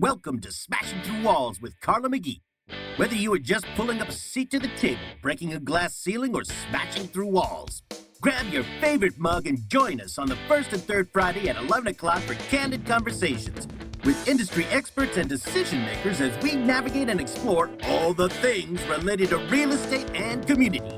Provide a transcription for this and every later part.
Welcome to Smashing Through Walls with Carla McGee. Whether you are just pulling up a seat to the table, breaking a glass ceiling, or smashing through walls, grab your favorite mug and join us on the first and third Friday at 11 o'clock for candid conversations with industry experts and decision makers as we navigate and explore all the things related to real estate and community.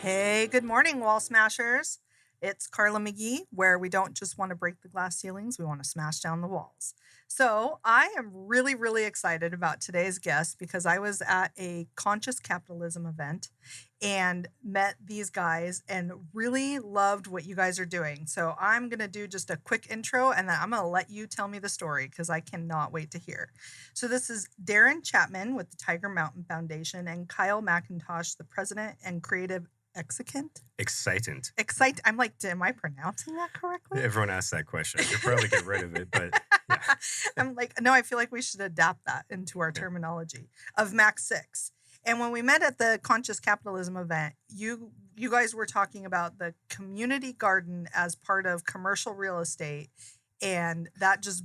Hey, good morning, Wall Smashers. It's Carla McGee, where we don't just want to break the glass ceilings, we want to smash down the walls. So I am really, really excited about today's guest because I was at a conscious capitalism event and met these guys and really loved what you guys are doing. So I'm going to do just a quick intro and then I'm going to let you tell me the story because I cannot wait to hear. So this is Darren Chapman with the Tiger Mountain Foundation and Kyle McIntosh, the president and creative Excitant? Excitant. I'm like, am I pronouncing that correctly? Everyone asks that question. You'll probably get rid of it, but yeah. I'm like, no, I feel like we should adapt that into our terminology of Max 6. And when we met at the Conscious Capitalism event, you guys were talking about the community garden as part of commercial real estate. And that just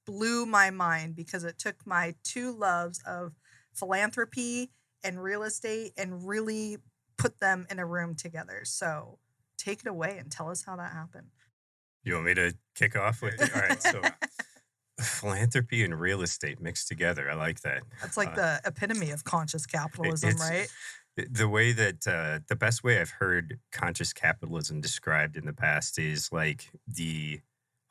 blew my mind because it took my two loves of philanthropy and real estate and really put them in a room together. So take it away and tell us how that happened. You want me to kick off with it? All right. So philanthropy and real estate mixed together. I like that. That's like the epitome of conscious capitalism, right? The way that the best way I've heard conscious capitalism described in the past is like the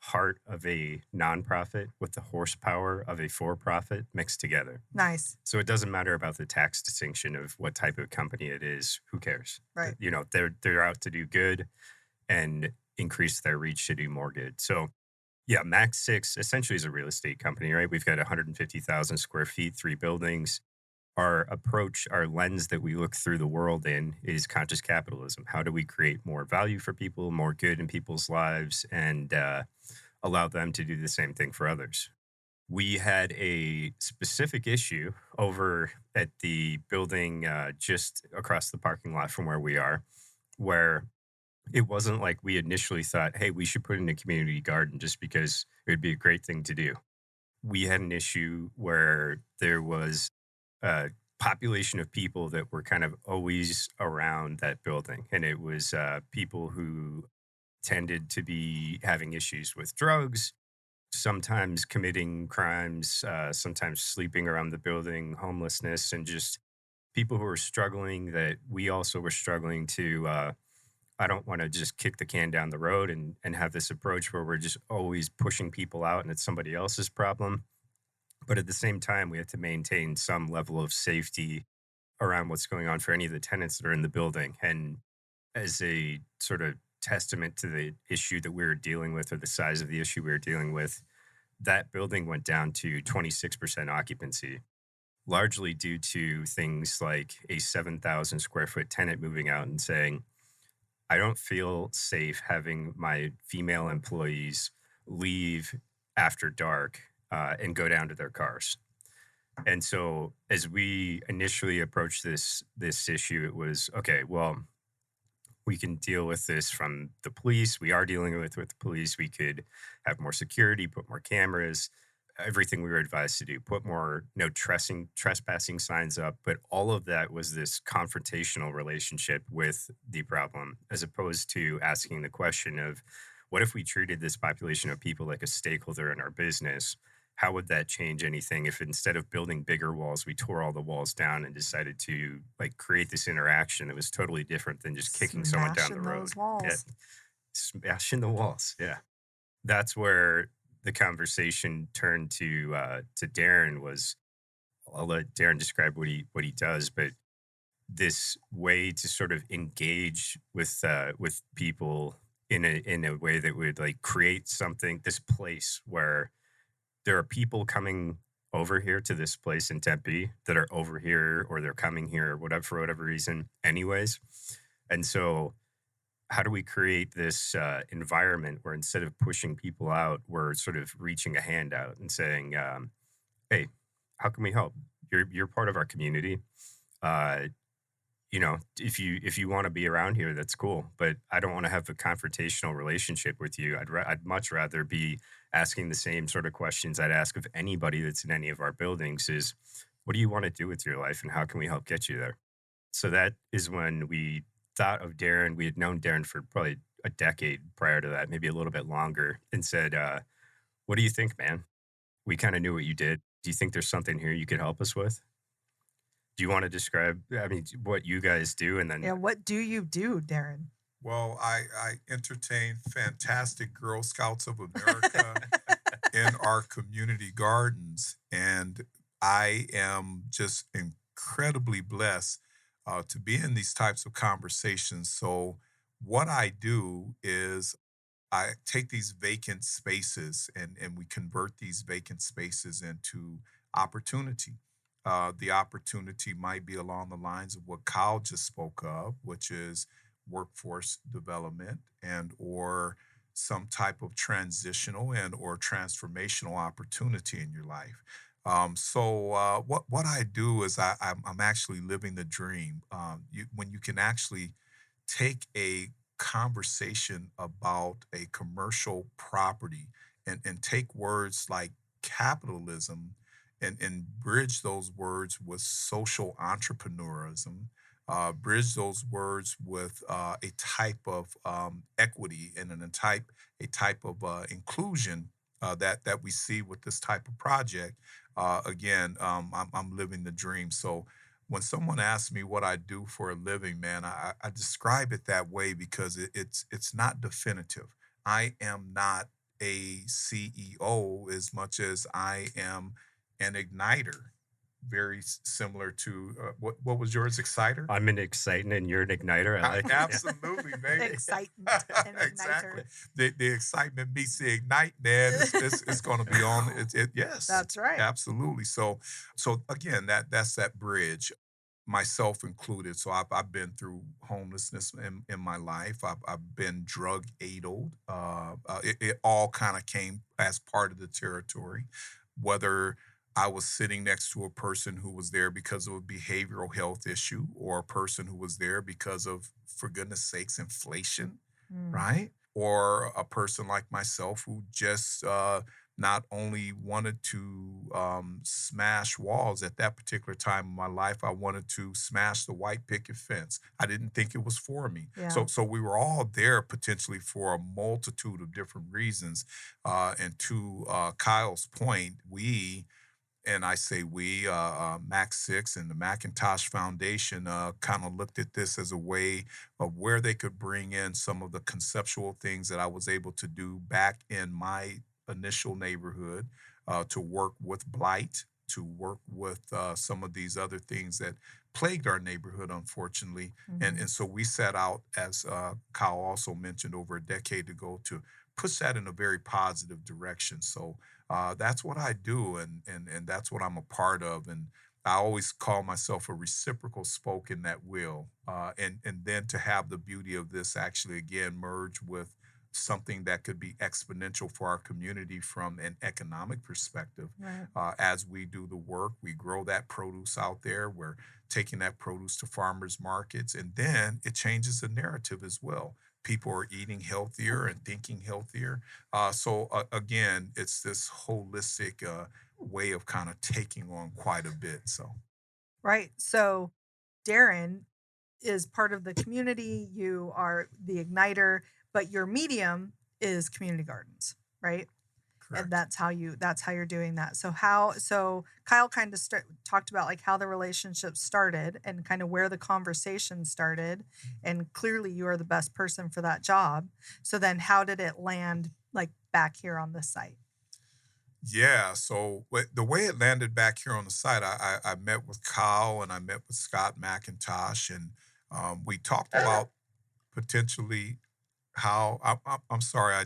heart of a nonprofit with the horsepower of a for-profit mixed together. Nice. So it doesn't matter about the tax distinction of what type of company it is. Who cares? Right. You know, they're out to do good and increase their reach to do more good. So yeah, Max 6 essentially is a real estate company, right? We've got 150,000 square feet, 3 buildings. Our approach, our lens that we look through the world in is conscious capitalism. How do we create more value for people, more good in people's lives, and allow them to do the same thing for others? We had a specific issue over at the building just across the parking lot from where we are, where it wasn't like we initially thought, hey, we should put in a community garden just because it would be a great thing to do. We had an issue where there was a population of people that were kind of always around that building. And it was people who tended to be having issues with drugs, sometimes committing crimes, sometimes sleeping around the building, homelessness, and just people who were struggling that we also were struggling to, I don't want to just kick the can down the road and have this approach where we're just always pushing people out and it's somebody else's problem. But at the same time, we have to maintain some level of safety around what's going on for any of the tenants that are in the building. And as a sort of testament to the issue that we were dealing with or the size of the issue we were dealing with, that building went down to 26% occupancy, largely due to things like a 7,000 square foot tenant moving out and saying, I don't feel safe having my female employees leave after dark and go down to their cars. And so as we initially approached this issue, it was, okay, well, we can deal with this from the police. We are dealing with the police. We could have more security, put more cameras, everything we were advised to do, put more no trespassing signs up. But all of that was this confrontational relationship with the problem, as opposed to asking the question of, what if we treated this population of people like a stakeholder in our business? How would that change anything if instead of building bigger walls, we tore all the walls down and decided to like create this interaction that was totally different than just kicking someone down the road? Those walls. Yeah. Smashing the walls. Yeah. That's where the conversation turned to Darren. Was I'll let Darren describe what he does, but this way to sort of engage with people in a way that would like create something, this place where there are people coming over here to this place in Tempe that are over here or they're coming here or whatever for whatever reason anyways. And so how do we create this environment where instead of pushing people out, we're sort of reaching a hand out and saying, hey, how can we help? You're part of our community. if you want to be around here, that's cool. But I don't want to have a confrontational relationship with you. I'd much rather be asking the same sort of questions I'd ask of anybody that's in any of our buildings is, what do you want to do with your life and how can we help get you there? So that is when we thought of Darren. We had known Darren for probably a decade prior to that, maybe a little bit longer, and said, what do you think, man? We kind of knew what you did. Do you think there's something here you could help us with? Do you want to describe, I mean, what you guys do? And then, Yeah, what do you do, Darren? Well, I entertain fantastic Girl Scouts of America in our community gardens, and I am just incredibly blessed to be in these types of conversations. So, what I do is I take these vacant spaces and we convert these vacant spaces into opportunity. The opportunity might be along the lines of what Kyle just spoke of, which is workforce development and or some type of transitional and or transformational opportunity in your life. What I do is I'm actually living the dream. When you can actually take a conversation about a commercial property and take words like capitalism and bridge those words with social entrepreneurism, bridge those words with a type of equity and a type of inclusion that we see with this type of project. I'm living the dream. So when someone asks me what I do for a living, man, I describe it that way because it's not definitive. I am not a CEO as much as I am an igniter, very similar to what was yours, Exciter? I'm an excitant and you're an igniter. I like it. Yeah. Absolutely, baby. Excitant and Exactly. Igniter. The excitement meets the ignite, man. It's going to be on. Yes, That's right. absolutely. So again, that's that bridge, myself included. So I've been through homelessness in my life. I've been drug addled. It all kind of came as part of the territory, whether I was sitting next to a person who was there because of a behavioral health issue or a person who was there because of, for goodness sakes, inflation, Mm. right? Or a person like myself who just not only wanted to smash walls at that particular time in my life, I wanted to smash the white picket fence. I didn't think it was for me. Yeah. So we were all there potentially for a multitude of different reasons. And to Kyle's point, and I say we, Mac 6 and the Macintosh Foundation kind of looked at this as a way of where they could bring in some of the conceptual things that I was able to do back in my initial neighborhood to work with blight, to work with some of these other things that plagued our neighborhood, unfortunately. And so we set out, as Kyle also mentioned, over a decade ago to push that in a very positive direction. So that's what I do, and that's what I'm a part of. And I always call myself a reciprocal spoke in that will. And then to have the beauty of this actually again merge with something that could be exponential for our community from an economic perspective. Right. As we do the work, we grow that produce out there. We're taking that produce to farmers markets, and then it changes the narrative as well. People are eating healthier and thinking healthier. Again, it's this holistic way of kind of taking on quite a bit. So Right. So Darren is part of the community. You are the igniter, but your medium is community gardens, right? correct. And that's how you're doing that. So Kyle kind of talked about like how the relationship started and kind of where the conversation started, and clearly you are the best person for that job. So then how did it land like back here on this site? Yeah, so the way it landed back here on the site, I met with Kyle and I met with Scott McIntosh, and we talked about potentially how I'm sorry, I,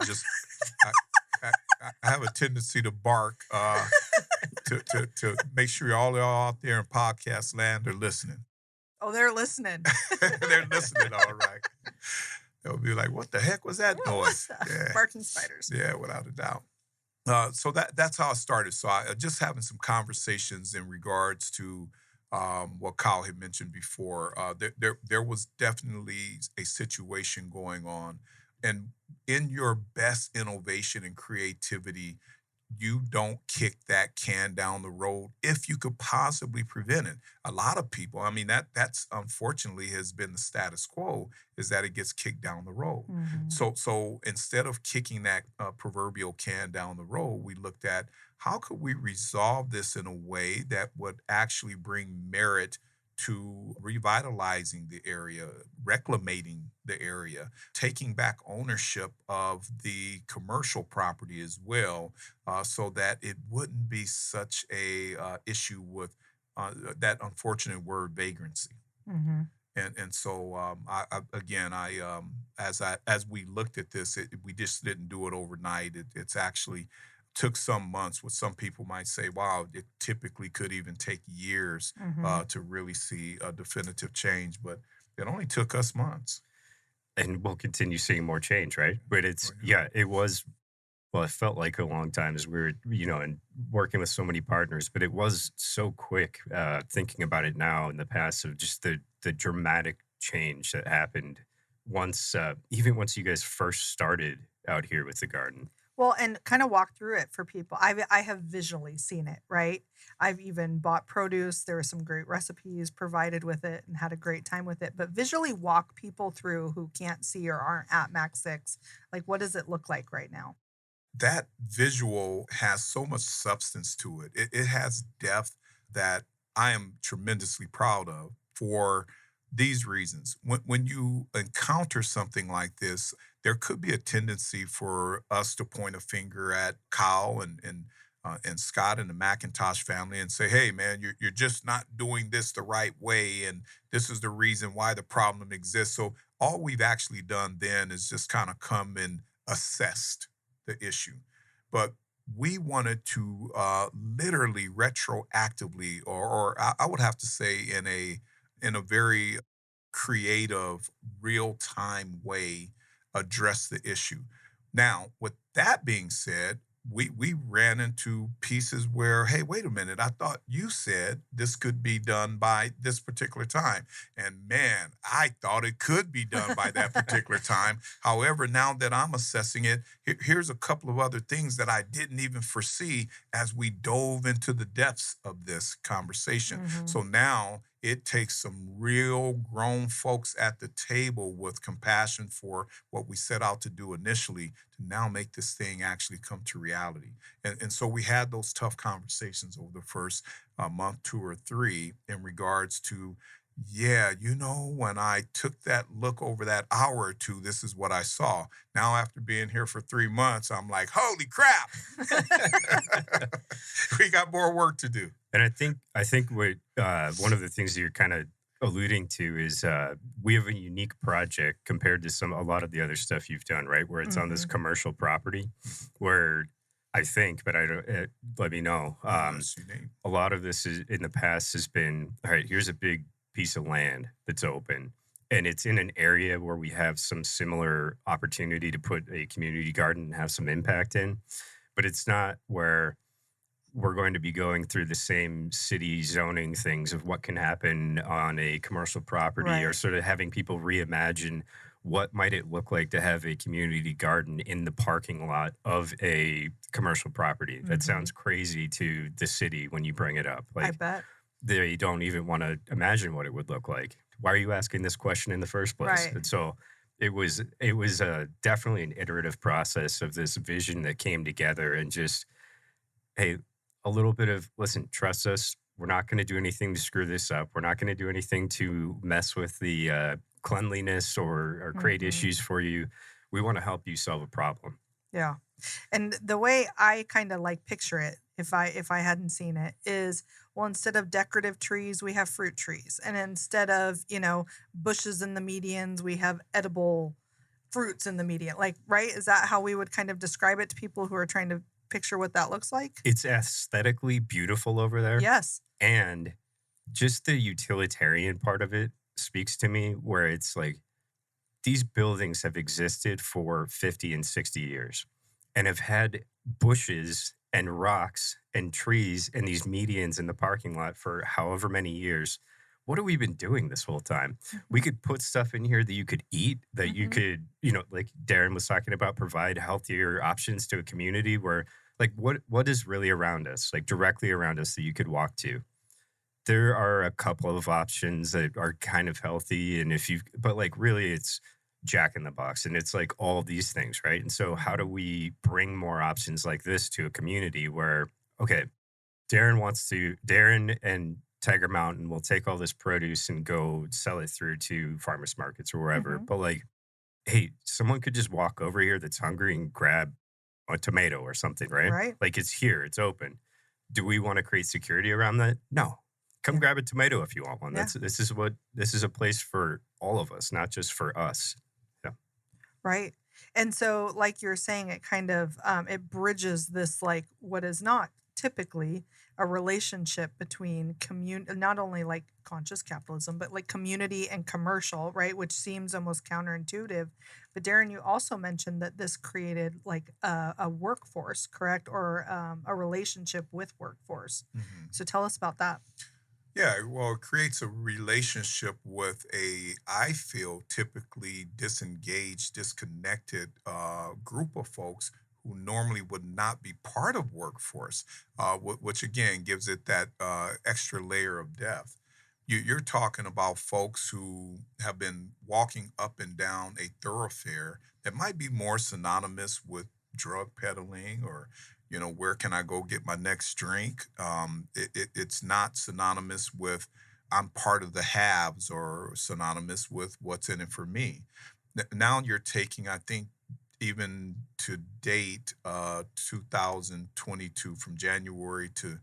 I have a tendency to bark to make sure all y'all out there in podcast land are listening. Oh, they're listening. They're listening, all right. They'll be like, "What the heck was that What noise?" was that? Yeah, Barking spiders. yeah, without a doubt. So that's how it started. So I just having some conversations in regards to what Kyle had mentioned before. There was definitely a situation going on. And in your best innovation and creativity, you don't kick that can down the road if you could possibly prevent it. A lot of people, I mean, that's unfortunately has been the status quo, is that it gets kicked down the road. Mhm. So instead of kicking that proverbial can down the road, we looked at how could we resolve this in a way that would actually bring merit to revitalizing the area, reclamating the area, taking back ownership of the commercial property as well, so that it wouldn't be such a issue with that unfortunate word vagrancy. Mhm. And so again, as we looked at this, we just didn't do it overnight. It's actually took some months. What some people might say, wow, it typically could even take years Mhm. to really see a definitive change, but it only took us months. And we'll continue seeing more change, right? But Oh, it's, yeah. yeah, it was, well, it felt like a long time as we were, and working with so many partners, but it was so quick, thinking about it now in the past of just the dramatic change that happened once, even once you guys first started out here with the garden. Well, and kind of walk through it for people. I have visually seen it, right? I've even bought produce. There were some great recipes provided with it and had a great time with it. But visually walk people through who can't see or aren't at Max 6. Like, what does it look like right now? That visual has so much substance to it. It has depth that I am tremendously proud of for these reasons. When you encounter something like this, there could be a tendency for us to point a finger at Kyle and Scott and the McIntosh family and say, "Hey, man, you're just not doing this the right way, and this is the reason why the problem exists." So all we've actually done then is just kind of come and assessed the issue. But we wanted to literally retroactively, or I would have to say in a very creative, real time way, address the issue. Now, with that being said, we ran into pieces where, hey, wait a minute, I thought you said this could be done by this particular time. And man, I thought it could be done by that particular time. However, now that I'm assessing it, here's a couple of other things that I didn't even foresee as we dove into the depths of this conversation. Mhm. So now it takes some real grown folks at the table with compassion for what we set out to do initially to now make this thing actually come to reality. And so we had those tough conversations over the first month, 2 or 3, in regards to, yeah, when I took that look over that hour or two, this is what I saw. Now, after being here for 3 months, I'm like, holy crap, we got more work to do. And I think what, one of the things that you're kind of alluding to is, we have a unique project compared to a lot of the other stuff you've done, right? Where it's on this Mhm. commercial property, where I think, but I don't, let me know. Yes, you need. A lot of this is in the past has been, all right, here's a big piece of land that's open. And it's in an area where we have some similar opportunity to put a community garden and have some impact in. But it's not where we're going to be going through the same city zoning things of what can happen on a commercial property, or Right. sort of having people reimagine what might it look like to have a community garden in the parking lot of a commercial property. That Mhm. sounds crazy to the city when you bring it up. I Like, bet. they don't even want to imagine what it would look like. Why are you asking this question in the first place? Right. And so it was definitely an iterative process of this vision that came together, and just, hey, a little bit of, listen, trust us. We're not going to do anything to screw this up. We're not going to do anything to mess with the cleanliness or create Mhm. issues for you. We want to help you solve a problem. Yeah. And the way I kind of like picture it, if I hadn't seen it, is, well, instead of decorative trees, we have fruit trees. And instead of, bushes in the medians, we have edible fruits in the median. Like, right? Is that how we would kind of describe it to people who are trying to picture what that looks like? It's aesthetically beautiful over there. Yes. And just the utilitarian part of it speaks to me, where it's like, these buildings have existed for 50 and 60 years and have had bushes and rocks and trees and these medians in the parking lot for however many years. What have we been doing this whole time? We could put stuff in here that you could eat, that you could, like Darren was talking about, provide healthier options to a community where, like, what is really around us, like directly around us that you could walk to? There are a couple of options that are kind of healthy. And but like really it's Jack in the Box and it's like all these things, right? And so how do we bring more options like this to a community where, okay, Darren and Tiger Mountain will take all this produce and go sell it through to farmers markets or wherever. Mhm. But like, hey, someone could just walk over here that's hungry and grab a tomato or something, right? Right. Like it's here, it's open. Do we want to create security around that? No. Come Yeah. grab a tomato if you want one. Yeah. This is a place for all of us, not just for us. Yeah. Right. And so, like you're saying, it kind of it bridges this, like, what is not typically a relationship between not only like conscious capitalism, but like community and commercial, right? Which seems almost counterintuitive. But Darren, you also mentioned that this created like a workforce, correct? Or a relationship with workforce. Mhm. So tell us about that. Yeah, well, it creates a relationship with I feel, typically disengaged, disconnected group of folks who normally would not be part of workforce, which again gives it that extra layer of depth. You're talking about folks who have been walking up and down a thoroughfare that might be more synonymous with drug peddling or where can I go get my next drink? It's not synonymous with I'm part of the haves or synonymous with what's in it for me. Now you're taking, I think, even to date, 2022, from January to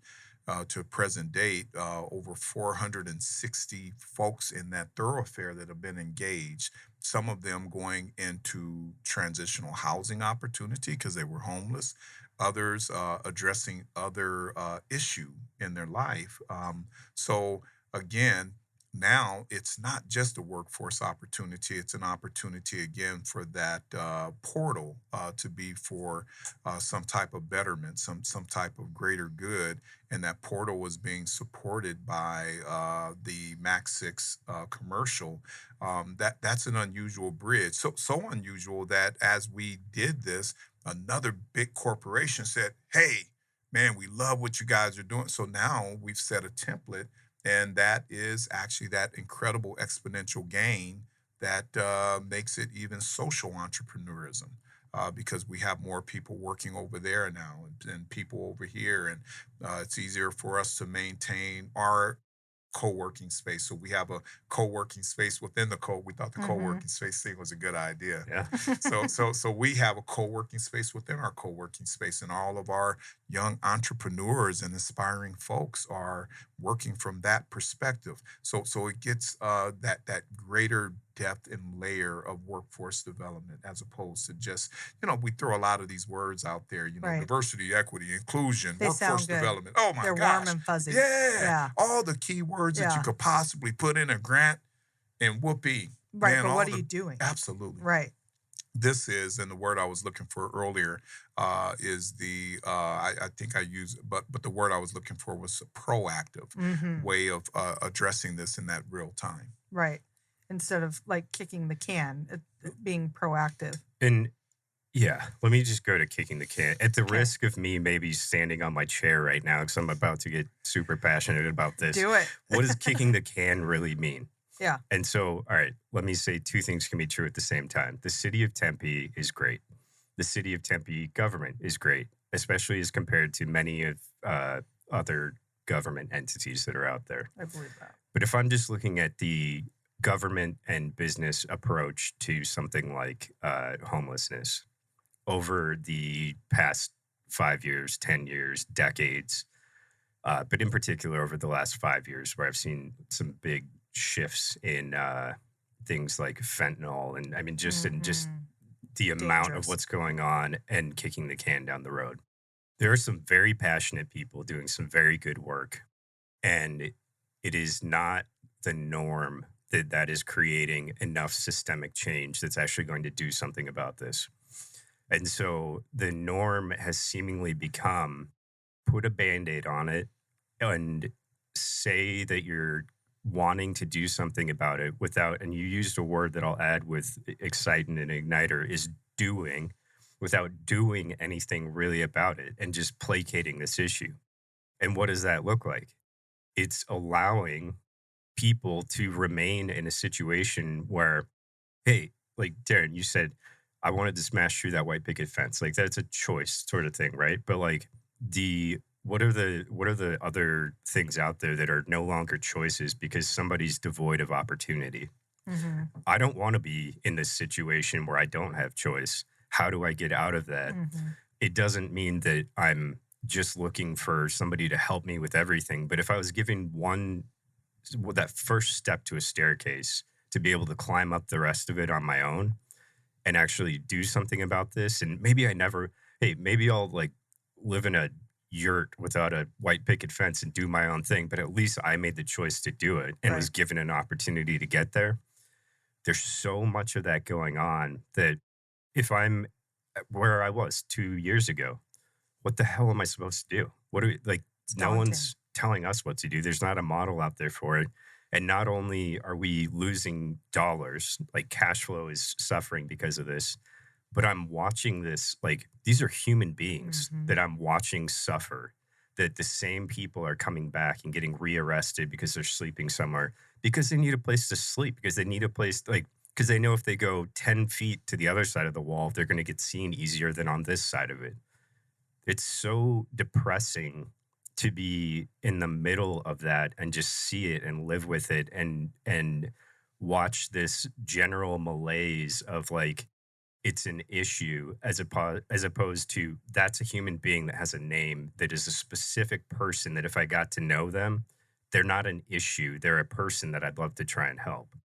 present date, over 460 folks in that thoroughfare that have been engaged. Some of them going into transitional housing opportunity because they were homeless. Others addressing other issue in their life. So again, now it's not just a workforce opportunity; it's an opportunity again for that portal to be for some type of betterment, some type of greater good, and that portal was being supported by the Max Six commercial. That's an unusual bridge, so unusual that as we did this, another big corporation said, "Hey, man, we love what you guys are doing." So now we've set a template, and that is actually that incredible exponential gain that makes it even social entrepreneurism. Because we have more people working over there now and people over here, and it's easier for us to maintain our co-working space. So we have a co-working space within the we thought the Mhm. co-working space thing was a good idea. Yeah. So we have a co-working space within our co-working space, and all of our young entrepreneurs and aspiring folks are working from that perspective. So it gets that greater depth and layer of workforce development, as opposed to just, we throw a lot of these words out there, Right. diversity, equity, inclusion, They workforce sound good. development. Oh my They're warm gosh. and fuzzy. Yeah. Yeah. All the key words that you Yeah. could possibly put in a grant, and whoopee. Right. Man, But what all are you the doing? absolutely. Right. This is, and the word I was looking for earlier is I think I use, but the word I was looking for was a proactive Hmm. way of addressing this in that real time. Right. Instead of like kicking the can, it being proactive. And yeah, let me just go to kicking the can. At the Okay. risk of me maybe standing on my chair right now, because I'm about to get super passionate about this. Do it. What does kicking the can really mean? Yeah. And so, all right, let me say two things can be true at the same time. The city of Tempe is great. The city of Tempe government is great, especially as compared to many of other government entities that are out there. I believe that. But if I'm just looking at the government and business approach to something like homelessness over the past 5 years, 10 years, decades, but in particular over the last 5 years, where I've seen some big shifts in things like fentanyl, and I mean, just in just Mhm. the amount of Dangerous. what's going on and kicking the can down the road. There are some very passionate people doing some very good work, and it is not the norm that is creating enough systemic change that's actually going to do something about this. And so the norm has seemingly become put a Band-Aid on it and say that you're wanting to do something about it without, and you used a word that I'll add with Excitant and Igniter, is doing, without doing anything really about it and just placating this issue. And what does that look like? It's allowing people to remain in a situation where, hey, like Darren, you said, I wanted to smash through that white picket fence. Like that's a choice sort of thing, right? But like the what are the other things out there that are no longer choices because somebody's devoid of opportunity? Mm-hmm. I don't want to be in this situation where I don't have choice. How do I get out of that? Mm-hmm. It doesn't mean that I'm just looking for somebody to help me with everything. But if I was giving that first step to a staircase to be able to climb up the rest of it on my own and actually do something about this, and maybe I'll like live in a yurt without a white picket fence and do my own thing, but at least I made the choice to do it and was Right. given an opportunity to get there. There's so much of that going on that if I'm where I was 2 years ago, what the hell am I supposed to do? What do we like? It's No daunting. one's telling us what to do. There's not a model out there for it. And not only are we losing dollars, like cash flow is suffering because of this, but I'm watching this, like these are human beings Mhm. that I'm watching suffer. That the same people are coming back and getting rearrested because they're sleeping somewhere because they need a place to sleep, because they need a place like because they know if they go 10 feet to the other side of the wall, they're going to get seen easier than on this side of it. It's so depressing to be in the middle of that and just see it and live with it and watch this general malaise of like it's an issue as opposed to that's a human being that has a name, that is a specific person that if I got to know them, they're not an issue, they're a person that I'd love to try and help.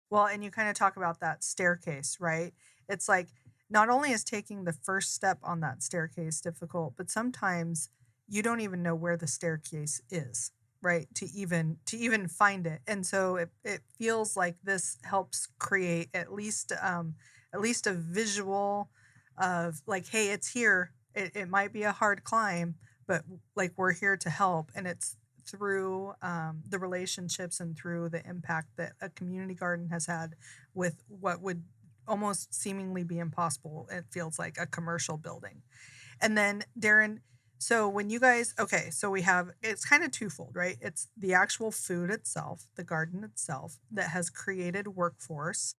Well, and you kind of talk about that staircase, right? It's like not only is taking the first step on that staircase difficult, but sometimes you don't even know where the staircase is, right? To even find it. And so it feels like this helps create at least a visual of like, hey, it's here. It might be a hard climb, but like we're here to help. And it's through the relationships and through the impact that a community garden has had with what would almost seemingly be impossible. It feels like a commercial building. And then, Darren, so when you guys, okay, so we have, it's kind of twofold, right? It's the actual food itself, the garden itself, that has created workforce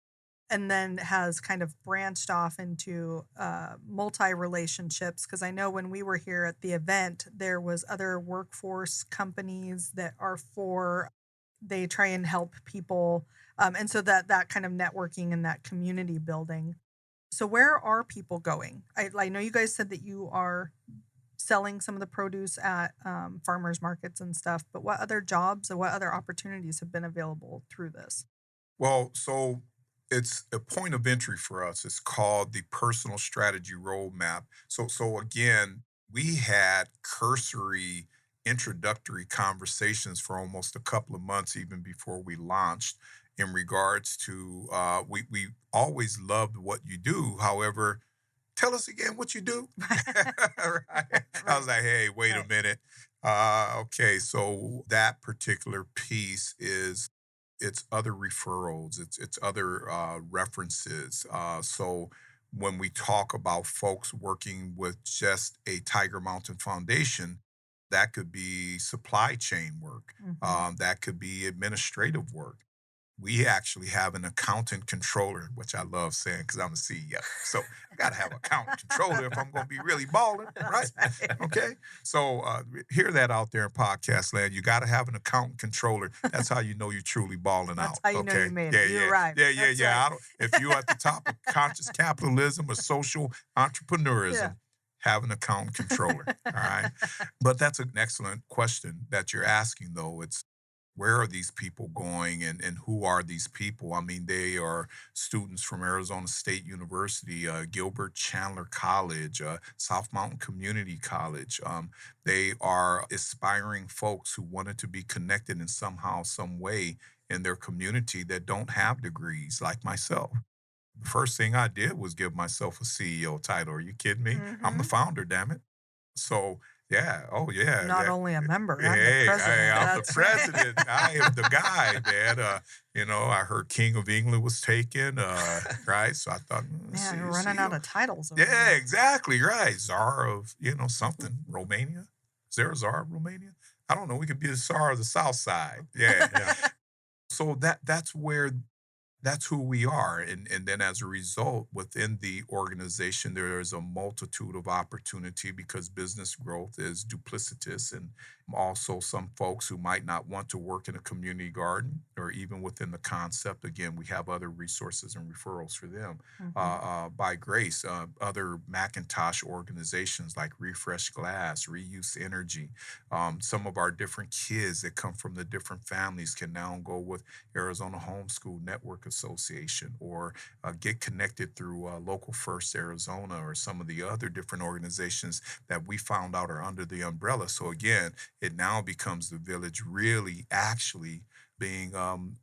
and then has kind of branched off into multi relationships. Because I know when we were here at the event, there was other workforce companies that are for, they try and help people, and so that kind of networking and that community building. So where are people going? I know you guys said that you are selling some of the produce at farmers markets and stuff, but what other jobs or what other opportunities have been available through this? Well, so it's a point of entry for us. It's called the Personal Strategy Roadmap. So again, we had cursory introductory conversations for almost a couple of months, even before we launched, in regards to we always loved what you do. However, tell us again what you do. Right. I was like, hey, wait a Right. minute. Okay, so that particular piece is it's other referrals, it's other references. So when we talk about folks working with just a Tiger Mountain Foundation, that could be supply chain work, Mhm. that could be administrative work. We actually have an accountant controller, which I love saying because I'm a CEO. So I got to have an accountant controller if I'm going to be really balling, right? That's right. Okay. So hear that out there in podcast land. You got to have an accountant controller. That's how you know you're truly balling That's out. how you know Okay. you made Yeah, it. You yeah, arrived. yeah, yeah, That's yeah. right. I don't, if you're at the top of conscious capitalism or social entrepreneurism, Yeah. have an accountant controller. All right. But that's an excellent question that you're asking, though. It's where are these people going and who are these people? I mean, they are students from Arizona State University, Gilbert Chandler College, South Mountain Community College. They are aspiring folks who wanted to be connected in somehow, some way in their community that don't have degrees like myself. The first thing I did was give myself a CEO title. Are you kidding me? I'm the Mhm. founder, damn it. So Yeah. Oh, yeah. I'm not only a member, I'm the Hey, president. I'm the That's president. I am the guy, man. I heard King of England was taken, right? So I thought, Man, we're running out of titles over yeah, here. exactly, right. Czar of, something, Romania. Is there a Czar of Romania? I don't know. We could be the Czar of the South Side. Yeah. Yeah. So that's who we are. And then as a result, within the organization, there is a multitude of opportunity because business growth is duplicitous. And also some folks who might not want to work in a community garden or even within the concept. Again, we have other resources and referrals for them. By grace, other Macintosh organizations like Refresh Glass, Reuse Energy, some of our different kids that come from the different families can now go with Arizona Homeschool Network Association or get connected through Local First Arizona or some of the other different organizations that we found out are under the umbrella. So again, it now becomes the village really actually being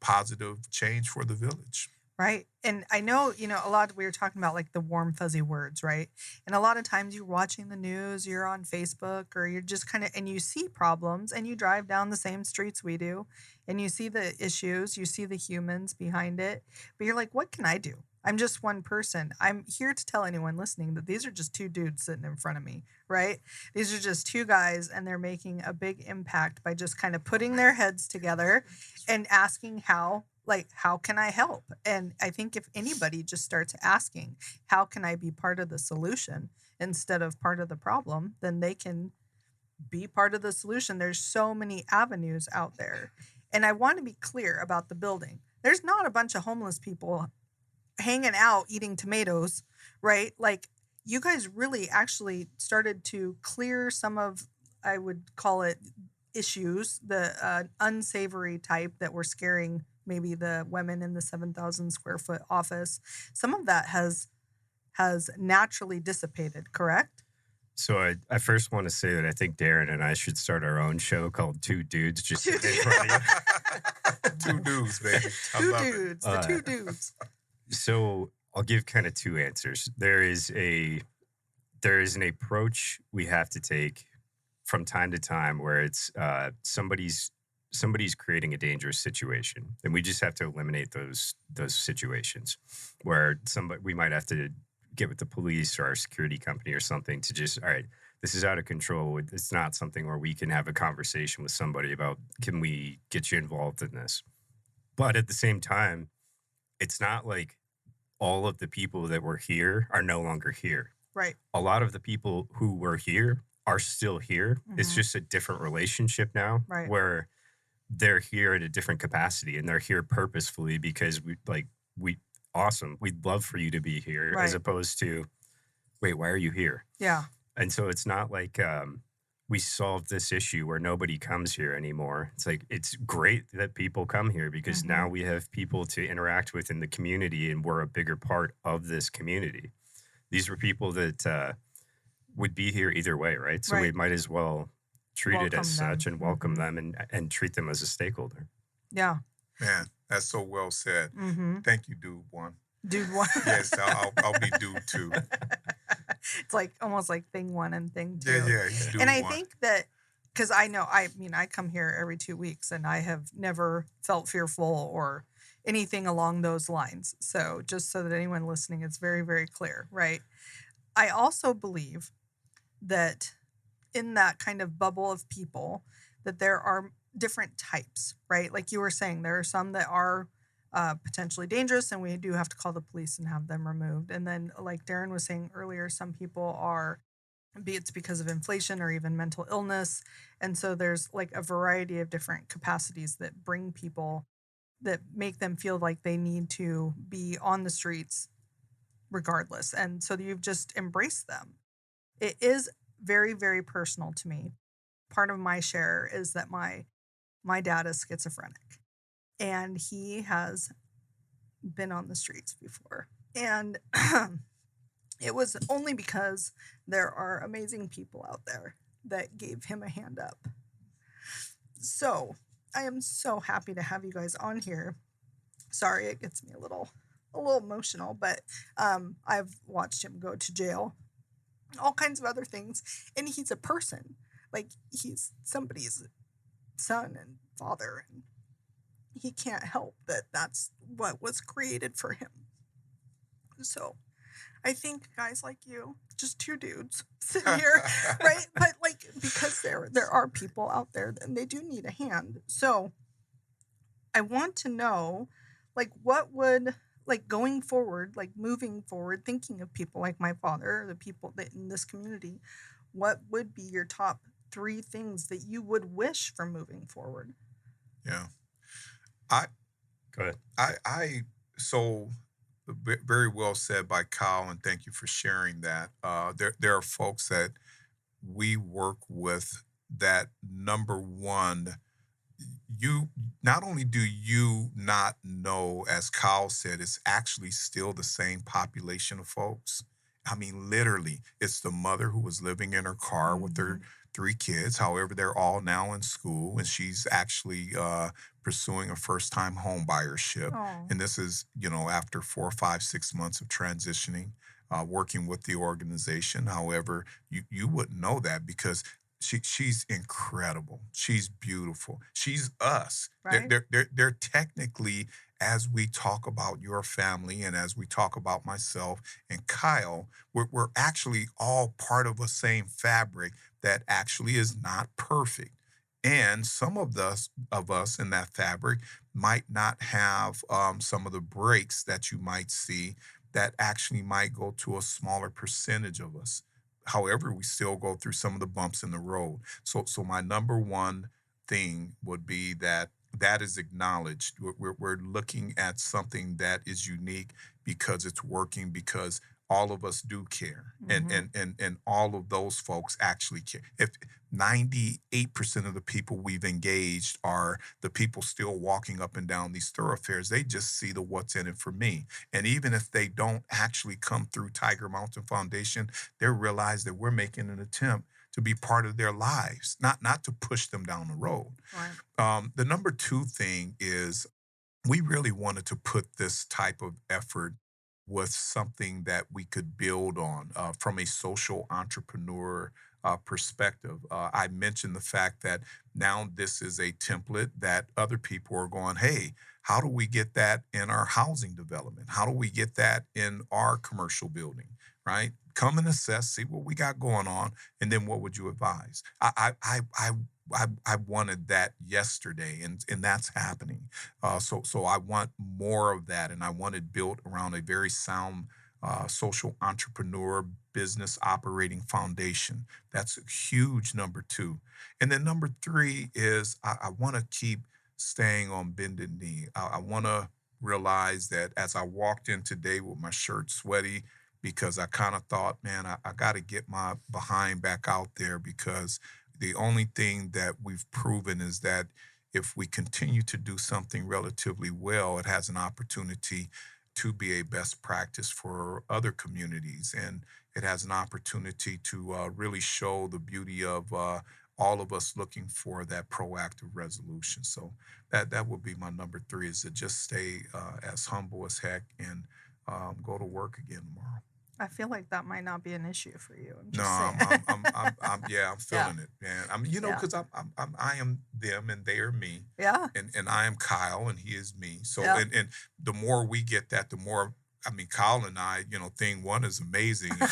positive change for the village. Right. And I know, a lot we were talking about like the warm, fuzzy words, right? And a lot of times you're watching the news, you're on Facebook, or you're just and you see problems and you drive down the same streets we do and you see the issues, you see the humans behind it, but you're like, what can I do? I'm just one person. I'm here to tell anyone listening that these are just two dudes sitting in front of me, right? These are just two guys and they're making a big impact by just kind of putting their heads together and asking how can I help? And I think if anybody just starts asking, how can I be part of the solution instead of part of the problem, then they can be part of the solution. There's so many avenues out there. And I want to be clear about the building. There's not a bunch of homeless people hanging out eating tomatoes, right? Like you guys really actually started to clear some of, I would call it issues, the unsavory type that were scaring maybe the women in the 7,000 square foot office. Some of that has naturally dissipated, correct? So I first want to say that I think Darren and I should start our own show called Two Dudes. Just in front of you. Two dudes, baby. Two dudes. So I'll give kind of two answers. There is an approach we have to take from time to time where it's somebody's creating a dangerous situation, and we just have to eliminate those situations where we might have to get with the police or our security company or something to just, all right, this is out of control. It's not something where we can have a conversation with somebody about, can we get you involved in this? But at the same time, it's not like all of the people that were here are no longer here. Right. A lot of the people who were here are still here. It's just a different relationship now, right, where they're here at a different capacity and they're here purposefully because awesome. We'd love for you to be here, right, as opposed to, wait, why are you here? Yeah. And so it's not like we solved this issue where nobody comes here anymore. It's like, it's great that people come here because now we have people to interact with in the community and we're a bigger part of this community. These were people that would be here either way, right? So we might as well treat it as such and welcome them and treat them as a stakeholder. Yeah. Man, that's so well said. Thank you, Dude One. Dude One. Yes, I'll be Dude Two. It's like almost like thing one and thing two. Yeah, he's Dude And I One. think that, because I know, I come here every 2 weeks and I have never felt fearful or anything along those lines. So just so that anyone listening, it's very, very clear, right? I also believe that in that kind of bubble of people, that there are different types, right? Like you were saying, there are some that are potentially dangerous and we do have to call the police and have them removed. And then like Darren was saying earlier, some people are, it's because of inflation or even mental illness. And so there's like a variety of different capacities that bring people, that make them feel like they need to be on the streets regardless. And so you've just embraced them. It is very, very personal to me. Part of my share is that my dad is schizophrenic and he has been on the streets before. And it was only because there are amazing people out there that gave him a hand up. So I am so happy to have you guys on here. Sorry, it gets me a little emotional, but I've watched him go to jail, all kinds of other things. And he's a person. like he's somebody's son and father, and he can't help that that's what was created for him. So I think guys like you, just two dudes sitting here, right? But like, because there are people out there and they do need a hand. So I want to know, like, what would, like, going forward, like moving forward, thinking of people like my father, the people that in this community, what would be your top 3 things that you would wish for moving forward? Yeah. I Go ahead. So very well said by Kyle, and thank you for sharing that. There are folks that we work with that, number one, you not only do you not know, as Kyle said, it's actually still the same population of folks. I mean, literally, it's the mother who was living in her car with her 3 kids. However, they're all now in school, and she's actually pursuing a first-time home buyership. Oh, And this is, after 4, 5, 6 months of transitioning, working with the organization. However, you wouldn't know that because she's incredible. She's beautiful. She's us. right? They're technically, as we talk about your family and as we talk about myself and Kyle, we're actually all part of a same fabric that actually is not perfect. And some of us in that fabric might not have some of the breaks that you might see that actually might go to a smaller percentage of us. However, we still go through some of the bumps in the road. So my number one thing would be that is acknowledged. We're looking at something that is unique because it's working, because all of us do care, and all of those folks actually care. If 98% of the people we've engaged are the people still walking up and down these thoroughfares, they just see the what's in it for me. And even if they don't actually come through Tiger Mountain Foundation, they realize that we're making an attempt to be part of their lives, not to push them down the road. Right. The number 2 thing is we really wanted to put this type of effort with something that we could build on from a social entrepreneur perspective. I mentioned the fact that now this is a template that other people are going, hey, how do we get that in our housing development? How do we get that in our commercial building? Right? Come and assess, see what we got going on, and then what would you advise? I wanted that yesterday, and that's happening. So I want more of that, and I want it built around a very sound social entrepreneur business operating foundation. That's a huge number 2. And then number 3 is I want to keep staying on bended knee. I want to realize that as I walked in today with my shirt sweaty, because I kind of thought, man, I got to get my behind back out there, because the only thing that we've proven is that if we continue to do something relatively well, it has an opportunity to be a best practice for other communities. And it has an opportunity to really show the beauty of all of us looking for that proactive resolution. So that would be my number 3, is to just stay as humble as heck and go to work again tomorrow. I feel like that might not be an issue for you. I'm No, just saying. I'm Yeah. feeling it, man. Yeah. Because I am them and they are me, Yeah. and I am Kyle and he is me. So, Yeah. and the more we get that, the more. I mean, Kyle and I, thing one is amazing, and,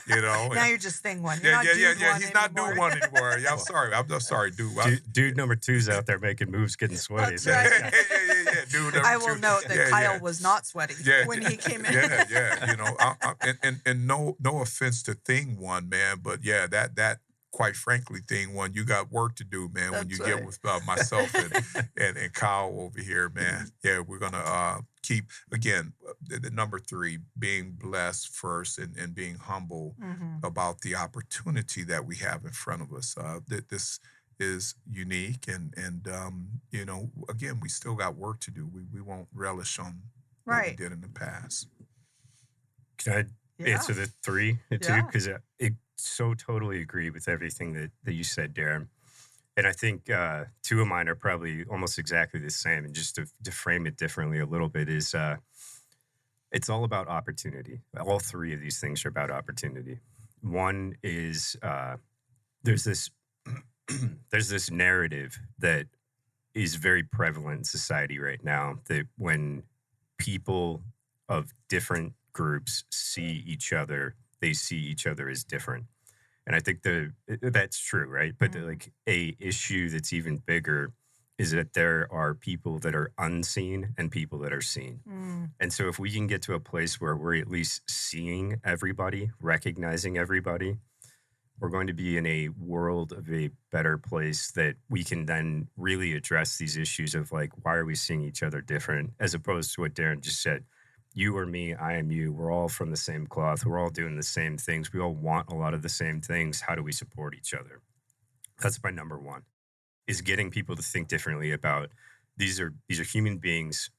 Now you're just thing one. You're not dude one He's not anymore. doing one anymore. Yeah, I'm sorry, dude. Dude number 2's out there making moves, getting sweaty. That's So, right. Yeah. Dude, number I will 2. note that Yeah, Kyle yeah. was not sweaty Yeah, when he came in. Yeah. And no offense to thing one, man, but yeah, that quite frankly, thing one, you got work to do, man. When you That's get right. with myself and Kyle over here, man. Yeah, we're gonna keep again the number 3, being blessed first and being humble about the opportunity that we have in front of us. This is unique, and again, we still got work to do. We won't relish on what we Right. did in the past. can I Yeah. answer the 3 too? Yeah. Because I so totally agree with everything that you said, Darren. And I think 2 of mine are probably almost exactly the same. And just to frame it differently a little bit is it's all about opportunity. All 3 of these things are about opportunity. One is there's this there's this narrative that is very prevalent in society right now that when people of different groups see each other, they see each other as different. And I think that's true, right? But Mm. like a issue that's even bigger is that there are people that are unseen and people that are seen. Mm. And so if we can get to a place where we're at least seeing everybody, recognizing everybody, we're going to be in a world of a better place that we can then really address these issues of like, why are we seeing each other different? As opposed to what Darren just said, you or me, I am you. We're all from the same cloth. We're all doing the same things. We all want a lot of the same things. How do we support each other? That's my number one, is getting people to think differently about these are human beings.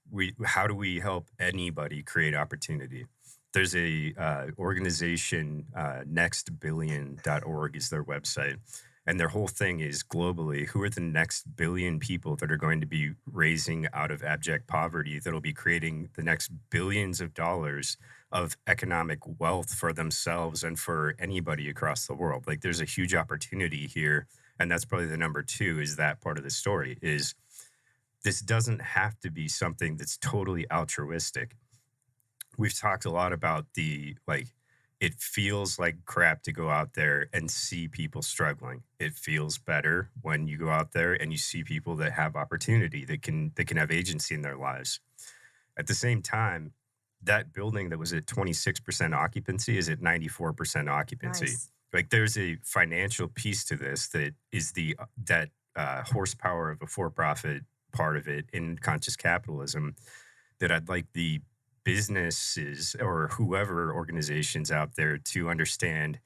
How do we help anybody create opportunity? There's a organization, nextbillion.org is their website. And their whole thing is globally, who are the next billion people that are going to be raising out of abject poverty that'll be creating the next billions of dollars of economic wealth for themselves and for anybody across the world. Like there's a huge opportunity here. And that's probably the number two, is that part of the story is this doesn't have to be something that's totally altruistic. We've talked a lot about it feels like crap to go out there and see people struggling. It feels better when you go out there and you see people that have opportunity, that can have agency in their lives. At the same time, that building that was at 26% occupancy is at 94% occupancy. Nice. Like there's a financial piece to this that is that horsepower of a for-profit part of it in conscious capitalism that I'd like the businesses or whoever organizations out there to understand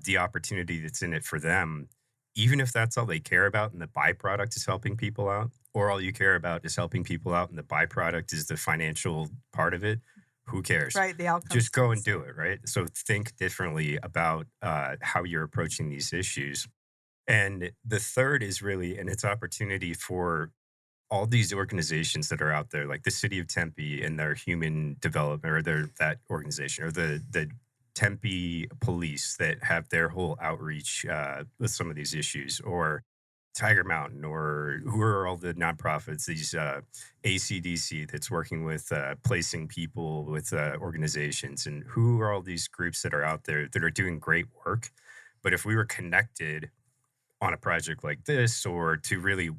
the opportunity that's in it for them, even if that's all they care about and the byproduct is helping people out, or all you care about is helping people out and the byproduct is the financial part of it. Who cares? Right. The outcome. Just go and do it, right? So think differently about how you're approaching these issues. And the third is really, and it's opportunity for all these organizations that are out there, like the city of Tempe and their human development, or that organization, or the Tempe police that have their whole outreach with some of these issues, or Tiger Mountain, or who are all the nonprofits, these ACDC that's working with placing people with organizations, and who are all these groups that are out there that are doing great work. But if we were connected on a project like this, or to really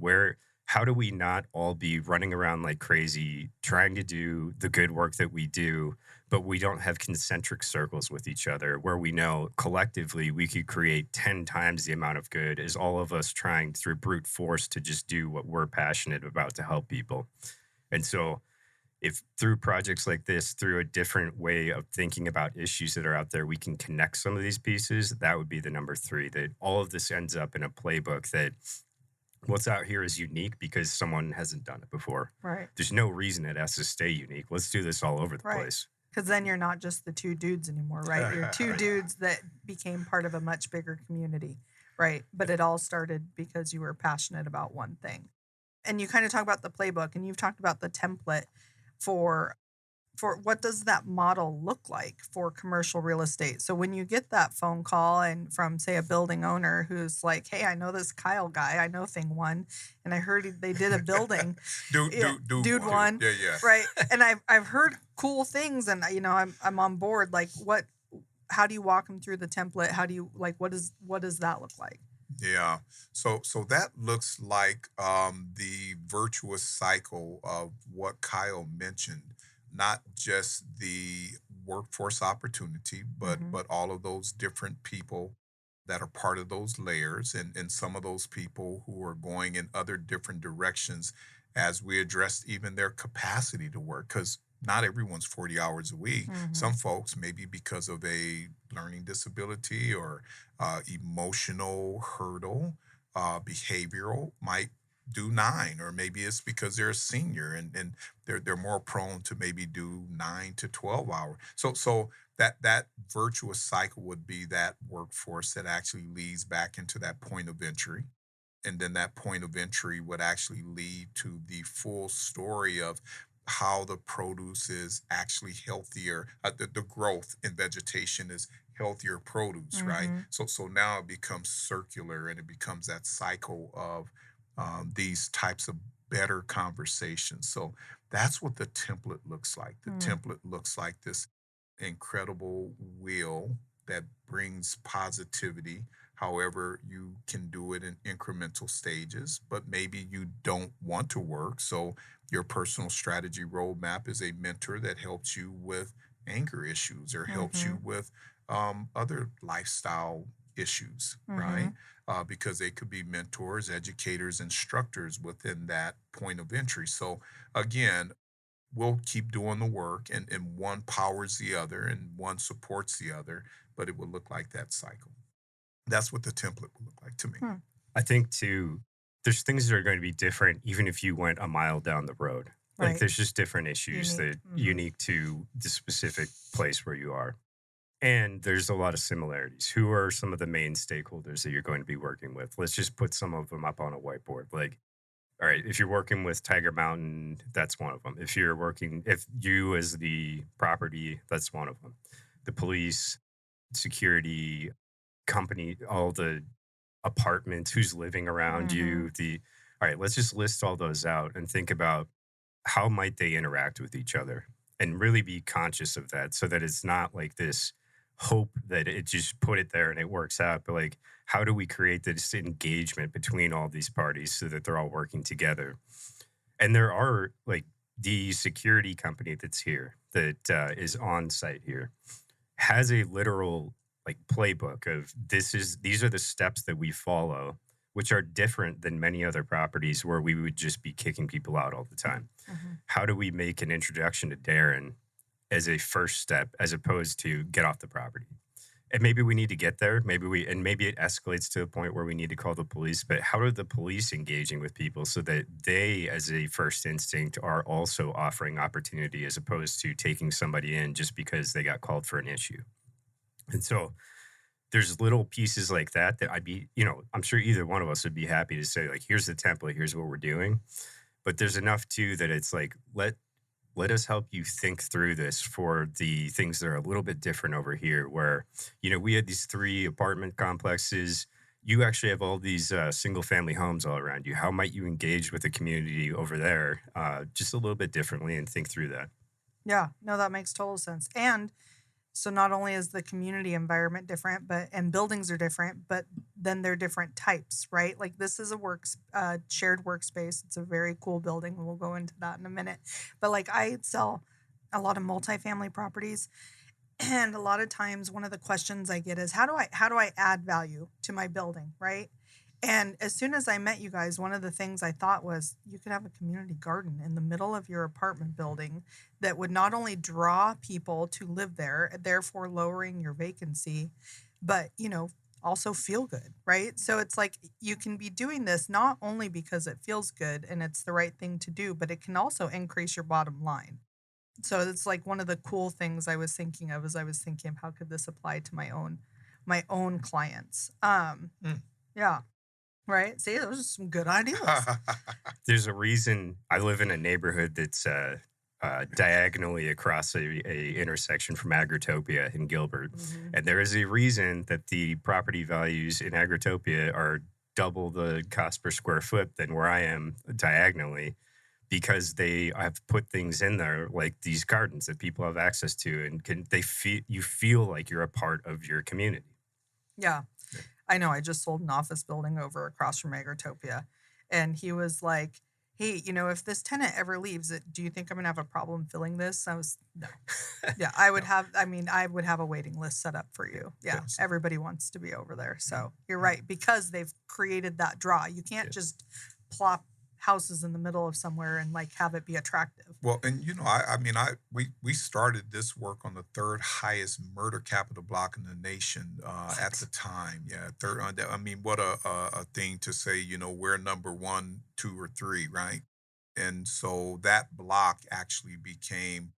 how do we not all be running around like crazy trying to do the good work that we do, but we don't have concentric circles with each other where we know collectively we could create 10 times the amount of good as all of us trying through brute force to just do what we're passionate about to help people. And so if through projects like this, through a different way of thinking about issues that are out there, we can connect some of these pieces, that would be the number three, that all of this ends up in a playbook that what's out here is unique because someone hasn't done it before. Right. There's no reason it has to stay unique. Let's do this all over the place. Because then you're not just the two dudes anymore, right? You're two dudes that became part of a much bigger community, right? But it all started because you were passionate about one thing. And you kind of talk about the playbook, and you've talked about the template for what does that model look like for commercial real estate. So when you get that phone call and from, say, a building owner who's like, hey, I know this Kyle guy, I know thing one, and I heard they did a building. Dude one. Yeah. Right. And I've heard cool things, and I'm on board. Like how do you walk them through the template? How do you what does that look like? Yeah. So that looks like the virtuous cycle of what Kyle mentioned. Not just the workforce opportunity, but all of those different people that are part of those layers, and some of those people who are going in other different directions as we address even their capacity to work, because not everyone's 40 hours a week. Some folks, maybe because of a learning disability or emotional hurdle, behavioral, might do 9, or maybe it's because they're a senior and they're more prone to maybe do 9 to 12 hours. So that virtuous cycle would be that workforce that actually leads back into that point of entry. And then that point of entry would actually lead to the full story of how the produce is actually healthier, the growth in vegetation is healthier produce, right? Mm-hmm. So now it becomes circular, and it becomes that cycle of these types of better conversations. So that's what the template looks like. The Mm. template looks like this incredible wheel that brings positivity. However, you can do it in incremental stages, but maybe you don't want to work. So, your personal strategy roadmap is a mentor that helps you with anger issues or helps Mm-hmm. you with other lifestyle issues, Mm-hmm. right? Because they could be mentors, educators, instructors within that point of entry. So, again, we'll keep doing the work, and one powers the other and one supports the other, but it will look like that cycle. That's what the template will look like to me. Hmm. I think too, there's things that are going to be different even if you went a mile down the road. Like Right. there's just different issues Unique. that Mm-hmm. unique to the specific place where you are. And there's a lot of similarities. Who are some of the main stakeholders that you're going to be working with? Let's just put some of them up on a whiteboard. Like, all right, if you're working with Tiger Mountain, that's one of them. If you as the property, that's one of them. The police, security, company, all the apartments, who's living around Mm-hmm. you, all right, let's just list all those out and think about how might they interact with each other and really be conscious of that so that it's not like this hope that it just put it there and it works out, but like how do we create this engagement between all these parties so that they're all working together? And there are like the security company that's here that is on site here has a literal like playbook of these are the steps that we follow, which are different than many other properties where we would just be kicking people out all the time. Mm-hmm. How do we make an introduction to Darren as a first step as opposed to get off the property? And maybe we need to get there. Maybe it escalates to a point where we need to call the police. But how are the police engaging with people so that they, as a first instinct, are also offering opportunity as opposed to taking somebody in just because they got called for an issue? And so there's little pieces like that I'm sure either one of us would be happy to say, like, here's the template, here's what we're doing. But there's enough too that it's like, let us help you think through this for the things that are a little bit different over here where, we had these 3 apartment complexes. You actually have all these single family homes all around you. How might you engage with the community over there just a little bit differently and think through that? Yeah, no, that makes total sense. And so not only is the community environment different, and buildings are different, but then they're different types, right? Like this is a shared workspace. It's a very cool building. We'll go into that in a minute. But like I sell a lot of multifamily properties, and a lot of times one of the questions I get is how do I add value to my building, right? And as soon as I met you guys, one of the things I thought was you could have a community garden in the middle of your apartment building that would not only draw people to live there, therefore lowering your vacancy, but, also feel good, right? So it's like you can be doing this not only because it feels good and it's the right thing to do, but it can also increase your bottom line. So it's like one of the cool things I was thinking of as I was thinking of how could this apply to my own clients. Mm. Yeah. Right. See, those are some good ideas. There's a reason I live in a neighborhood that's diagonally across a intersection from Agritopia in Gilbert. Mhm. And there is a reason that the property values in Agritopia are double the cost per square foot than where I am diagonally, because they have put things in there like these gardens that people have access to and you feel like you're a part of your community. Yeah. I know. I just sold an office building over across from Agritopia. And he was like, hey, if this tenant ever leaves, do you think I'm going to have a problem filling this? I was, no. Yeah, I would have a waiting list set up for you. Yeah, Yes. everybody wants to be over there. So you're right, because they've created that draw. You can't just plop houses in the middle of somewhere and like have it be attractive. Well, and we started this work on the 3rd highest murder capital block in the nation at the time. Yeah, third. What a thing to say. We're number 1, 2, or 3, right? And so that block actually became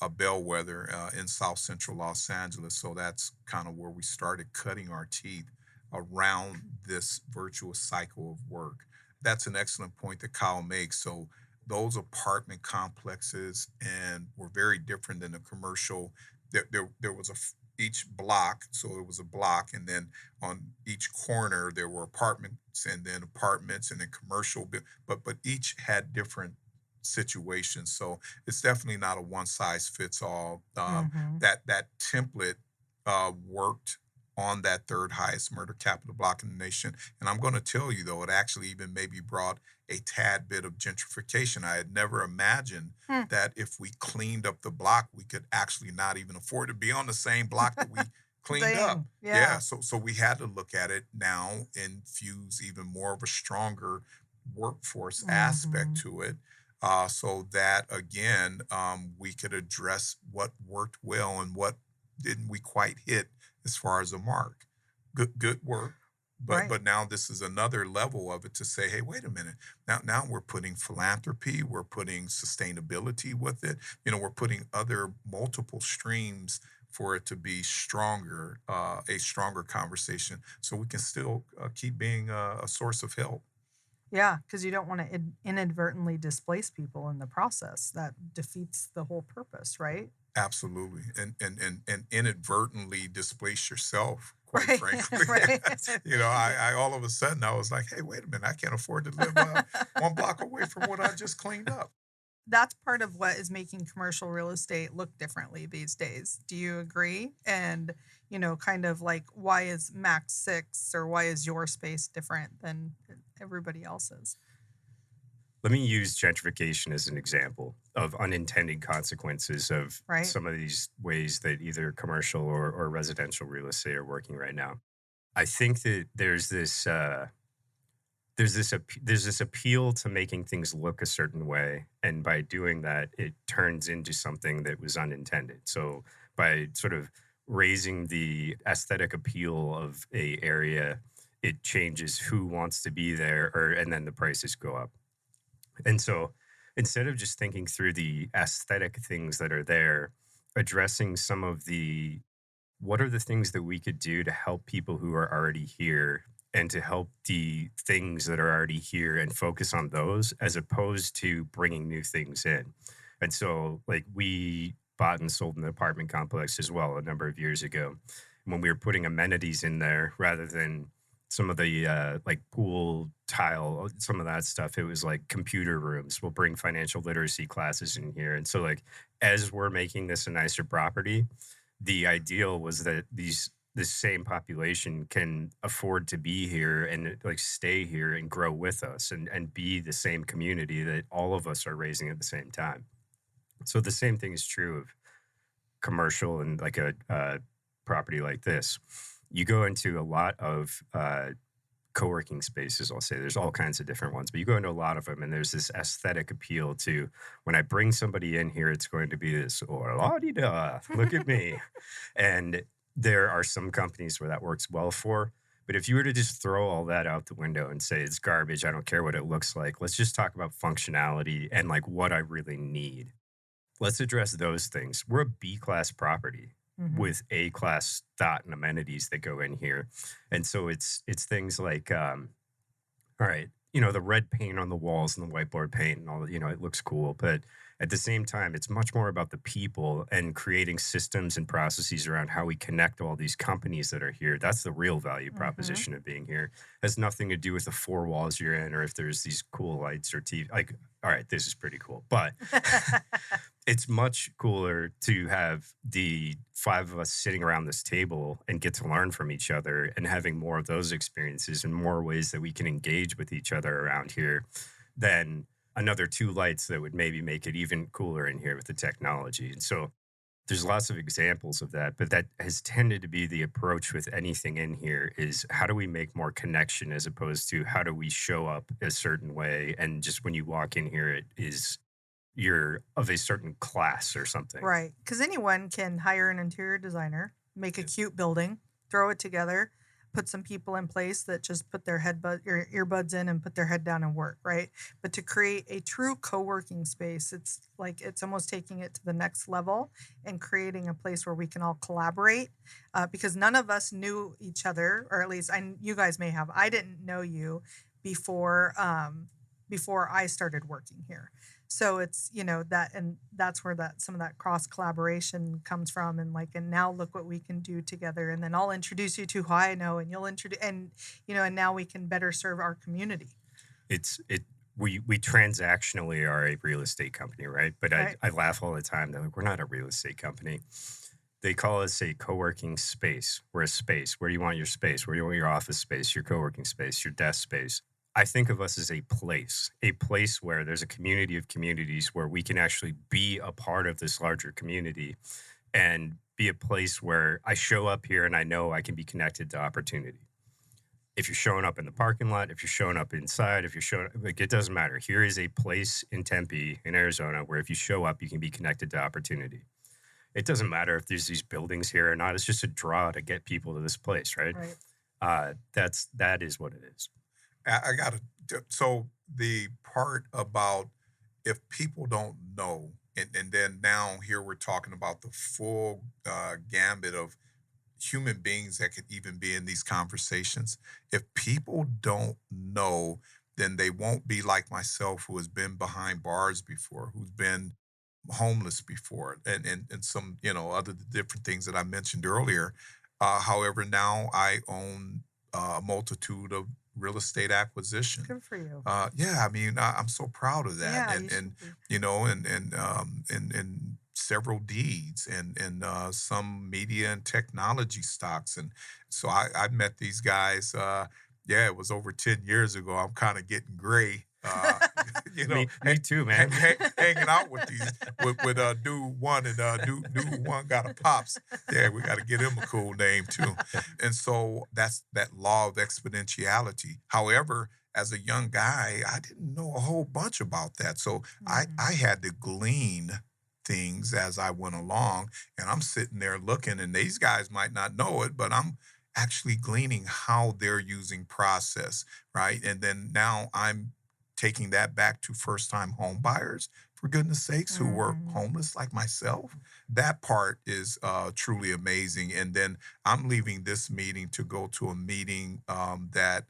a bellwether in South Central Los Angeles. So that's kind of where we started cutting our teeth around this virtuous cycle of work. That's an excellent point that Kyle makes. So those apartment complexes and were very different than the commercial. There was each block. So it was a block, and then on each corner there were apartments, and then commercial. But each had different situations. So it's definitely not a one size fits all. Mm-hmm. That template worked on that third highest murder capital block in the nation. And I'm going to tell you, though, it actually even maybe brought a tad bit of gentrification. I had never imagined Hmm. that if we cleaned up the block, we could actually not even afford to be on the same block that we cleaned up. Dang. Yeah. So we had to look at it now, infuse even more of a stronger workforce aspect Mm-hmm. to it. So that again, we could address what worked well and what didn't we quite hit as far as a mark. Good work. Right. But now this is another level of it to say, hey, wait a minute. Now we're putting philanthropy, we're putting sustainability with it. We're putting other multiple streams for it to be stronger, a stronger conversation, so we can still keep being a source of help. Yeah, because you don't want to inadvertently displace people in the process. That defeats the whole purpose, right? Absolutely, and inadvertently displace yourself. Quite Right. frankly, Right. I all of a sudden I was like, hey, wait a minute, I can't afford to live one block away from what I just cleaned up. That's part of what is making commercial real estate look differently these days. Do you agree? And, kind of like, why is Max 6 or why is your space different than everybody else's? Let me use gentrification as an example of unintended consequences of Right. some of these ways that either commercial or residential real estate are working right now. I think that there's this appeal to making things look a certain way, and by doing that, it turns into something that was unintended. So by sort of raising the aesthetic appeal of a area, it changes who wants to be there, and then the prices go up. And so instead of just thinking through the aesthetic things that are there, addressing some of the what are the things that we could do to help people who are already here and to help the things that are already here and focus on those as opposed to bringing new things in. And so, like, we bought and sold an apartment complex as well a number of years ago. When we were putting amenities in there rather than some of the like pool tile, some of that stuff, it was like computer rooms. We'll bring financial literacy classes in here. And so, like, as we're making this a nicer property, the ideal was that this same population can afford to be here and like stay here and grow with us and be the same community that all of us are raising at the same time. So the same thing is true of commercial and like a property like this. You go into a lot of co-working spaces, I'll say there's all kinds of different ones, but you go into a lot of them and there's this aesthetic appeal to when I bring somebody in here, it's going to be this, or la-di-da, look at me. And there are some companies where that works well for, but if you were to just throw all that out the window and say it's garbage, I don't care what it looks like, let's just talk about functionality and like what I really need. Let's address those things. We're a B-class property with A-class thought and amenities that go in here. And so it's things like, all right, the red paint on the walls and the whiteboard paint and all that, it looks cool. But at the same time, it's much more about the people and creating systems and processes around how we connect all these companies that are here. That's the real value proposition of being here. It has nothing to do with the four walls you're in or if there's these cool lights or TV. Like, all right, this is pretty cool. But it's much cooler to have the five of us sitting around this table and get to learn from each other and having more of those experiences and more ways that we can engage with each other around here than another two lights that would maybe make it even cooler in here with the technology. And so there's lots of examples of that, but that has tended to be the approach with anything in here is how do we make more connection as opposed to how do we show up a certain way? And just when you walk in here, it is you're of a certain class or something. Right. Because anyone can hire an interior designer, make a cute building, throw it together, put some people in place that just put their earbuds in and put their head down and work, right? But to create a true co-working space, it's almost taking it to the next level and creating a place where we can all collaborate because none of us knew each other, or at least you guys may have. I didn't know you before before I started working here. So it's, that, and that's where some of that cross collaboration comes from. And now look what we can do together. And then I'll introduce you to who I know, and you'll introduce, and now we can better serve our community. We transactionally are a real estate company, right? But Right. I laugh all the time. They're like, we're not a real estate company. They call us a co-working space. We're a space. Where do you want your space? Where do you want your office space, your co-working space, your desk space? I think of us as a place where there's a community of communities where we can actually be a part of this larger community and be a place where I show up here and I know I can be connected to opportunity. If you're showing up in the parking lot, if you're showing up inside, if you're showing up, it doesn't matter. Here is a place in Tempe, in Arizona, where if you show up, you can be connected to opportunity. It doesn't matter if there's these buildings here or not. It's just a draw to get people to this place, right? That is what it is. I got to. So the part about if people don't know, and then now here we're talking about the full gambit of human beings that could even be in these conversations. If people don't know, then they won't be like myself, who has been behind bars before, who's been homeless before, and some other different things that I mentioned earlier. However, now I own a multitude of real estate acquisition. Good for you. Yeah, I mean, I'm so proud of that, Yeah, and several deeds and some media and technology stocks, and so I met these guys. It was over 10 years ago. I'm kind of getting gray. Me too, man. Hanging out with these with Dude One and Dude One got a pops. Yeah, we got to get him a cool name too. And so that's that law of exponentiality. However, as a young guy, I didn't know a whole bunch about that. So I had to glean things as I went along, and I'm sitting there looking, and these guys might not know it, but I'm actually gleaning how they're using process, right? And then now I'm taking that back to first-time home buyers, for goodness sakes, who were homeless like myself. That part is truly amazing. And then I'm leaving this meeting to go to a meeting that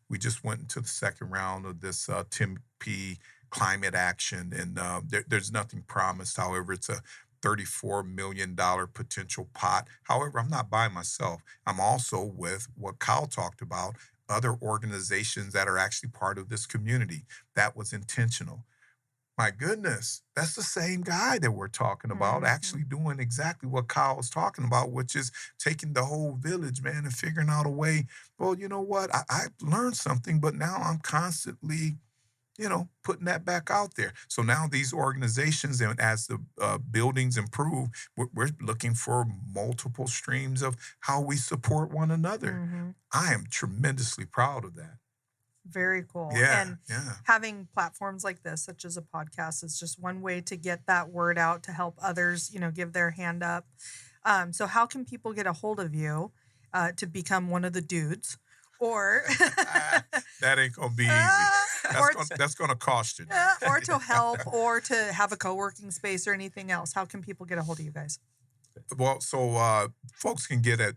we just went into the second round of this Tempe climate action. And there's nothing promised. However, it's a $34 million potential pot. However, I'm not by myself. I'm also with what Kyle talked about, other organizations that are actually part of this community. That was intentional. My goodness, that's the same guy that we're talking about, actually doing exactly what Kyle was talking about, which is taking the whole village, man, and figuring out a way. Well, you know what? I learned something, but now I'm constantly putting that back out there. So now these organizations, and as the buildings improve, we're looking for multiple streams of how we support one another. I am tremendously proud of that. Very cool. Yeah, And yeah. having platforms like this, such as a podcast, is just one way to get that word out to help others, give their hand up. So how can people get a hold of you to become one of the dudes? Or that ain't gonna be easy. That's gonna cost you. Or to help, or to have a co-working space or anything else. How can people get a hold of you guys? Well, so folks can get at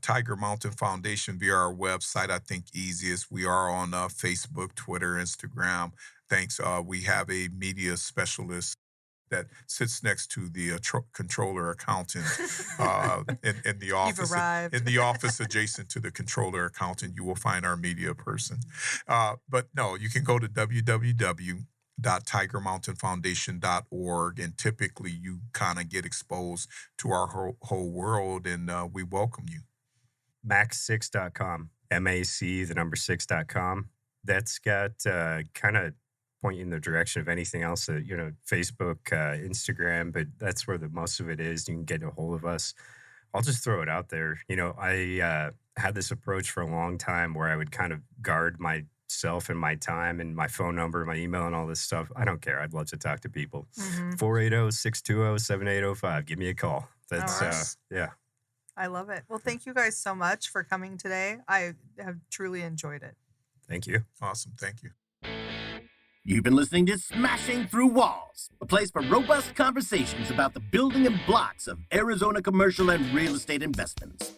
Tiger Mountain Foundation via our website. I think easiest. We are on Facebook, Twitter, Instagram. Thanks. We have a media specialist that sits next to the controller accountant in the office. You've arrived. In the office adjacent to the controller accountant, you will find our media person. But no, you can go to www.tigermountainfoundation.org, and typically you kind of get exposed to our whole world, and we welcome you. Mac6.com, MAC, the number 6.com. That's got kind of point you in the direction of anything else, Facebook, Instagram, but that's where the most of it is. You can get a hold of us. I'll just throw it out there. I had this approach for a long time where I would kind of guard myself and my time and my phone number, my email, and all this stuff. I don't care. I'd love to talk to people. 480-620-7805. Give me a call. That's yeah. I love it. Well, thank you guys so much for coming today. I have truly enjoyed it. Thank you. Awesome. Thank you. You've been listening to Smashing Through Walls, a place for robust conversations about the building and blocks of Arizona commercial and real estate investments.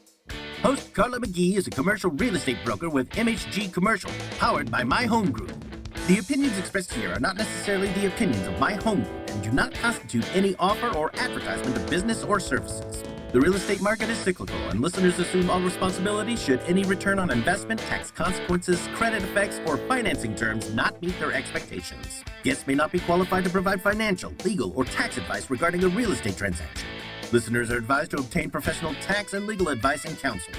Host Carla McGee is a commercial real estate broker with MHG Commercial, powered by My Home Group. The opinions expressed here are not necessarily the opinions of my home group and do not constitute any offer or advertisement of business or services. The real estate market is cyclical, and listeners assume all responsibility should any return on investment, tax consequences, credit effects, or financing terms not meet their expectations. Guests may not be qualified to provide financial, legal, or tax advice regarding a real estate transaction. Listeners are advised to obtain professional tax and legal advice and counsel.